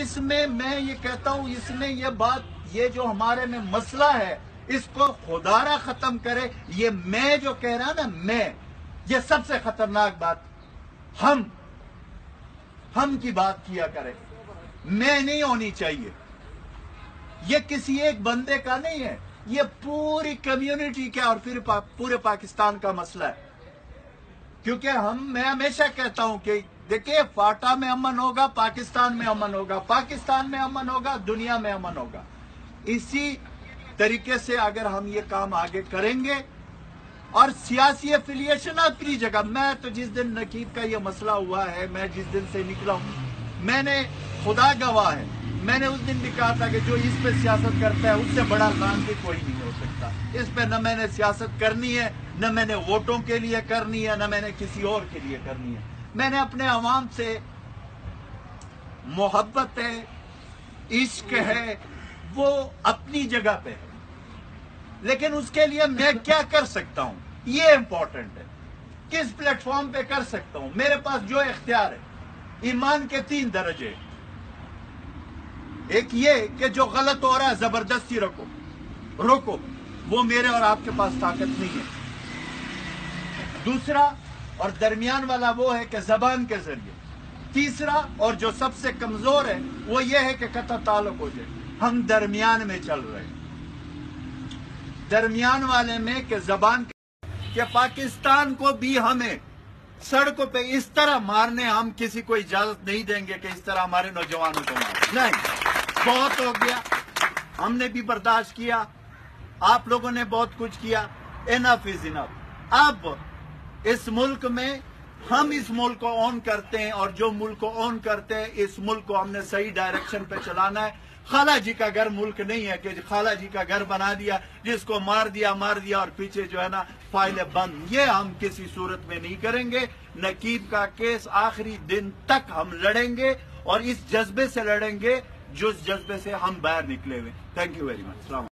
اس میں میں یہ کہتا ہوں، اس نے یہ بات، یہ جو ہمارے میں مسئلہ ہے اس کو خدارہ ختم کرے. یہ میں جو کہہ رہا نا، میں، یہ سب سے خطرناک بات. ہم کی بات کیا کرے، میں نہیں ہونی چاہیے. یہ کسی ایک بندے کا نہیں ہے، یہ پوری کمیونٹی کا اور پھر پورے پاکستان کا مسئلہ ہے. کیونکہ میں ہمیشہ کہتا ہوں کہ دیکھیں، فاٹا میں امن ہوگا، پاکستان میں امن ہوگا، پاکستان میں امن ہوگا، دنیا میں امن ہوگا. اسی طریقے سے اگر ہم یہ کام آگے کریں گے، اور سیاسی افیلیشن اپنی جگہ. میں تو جس دن نقیب کا یہ مسئلہ ہوا ہے، میں جس دن سے نکلا ہوں، میں نے، خدا گواہ ہے، میں نے اس دن بھی کہا تھا کہ جو اس پہ سیاست کرتا ہے اس سے بڑا ظالم کوئی نہیں ہو سکتا. اس پہ نہ میں نے سیاست کرنی ہے، نہ میں نے ووٹوں کے لیے کرنی ہے، نہ میں نے کسی اور کے لیے کرنی ہے. میں نے اپنے عوام سے محبت ہے، عشق ہے، وہ اپنی جگہ پہ ہے. لیکن اس کے لیے میں کیا کر سکتا ہوں، یہ امپورٹنٹ ہے. کس پلیٹ فارم پہ کر سکتا ہوں. میرے پاس جو اختیار ہے، ایمان کے 3 درجے. ایک یہ کہ جو غلط ہو رہا ہے زبردستی روکو، وہ میرے اور آپ کے پاس طاقت نہیں ہے. دوسرا اور درمیان والا وہ ہے کہ زبان کے ذریعے. تیسرا اور جو سب سے کمزور ہے وہ یہ ہے کہ قطع تعلق ہو جائے. ہم درمیان میں چل رہے ہیں، درمیان والے میں کہ زبان کہ پاکستان کو بھی ہمیں سڑکوں پہ اس طرح مارنے ہم کسی کو اجازت نہیں دیں گے کہ اس طرح ہمارے نوجوانوں کو مارنے. نہیں، بہت ہو گیا، ہم نے بھی برداشت کیا، آپ لوگوں نے بہت کچھ کیا. انف از انف. اب اس ملک میں ہم اس ملک کو اون کرتے ہیں، اور جو ملک کو اون کرتے ہیں اس ملک کو ہم نے صحیح ڈائریکشن پہ چلانا ہے. خالہ جی کا گھر ملک نہیں ہے کہ خالہ جی کا گھر بنا دیا، جس کو مار دیا اور پیچھے جو ہے نا فائلیں بند. یہ ہم کسی صورت میں نہیں کریں گے. نقیب کا کیس آخری دن تک ہم لڑیں گے، اور اس جذبے سے لڑیں گے جو اس جذبے سے ہم باہر نکلے ہوئے. Thank you very much.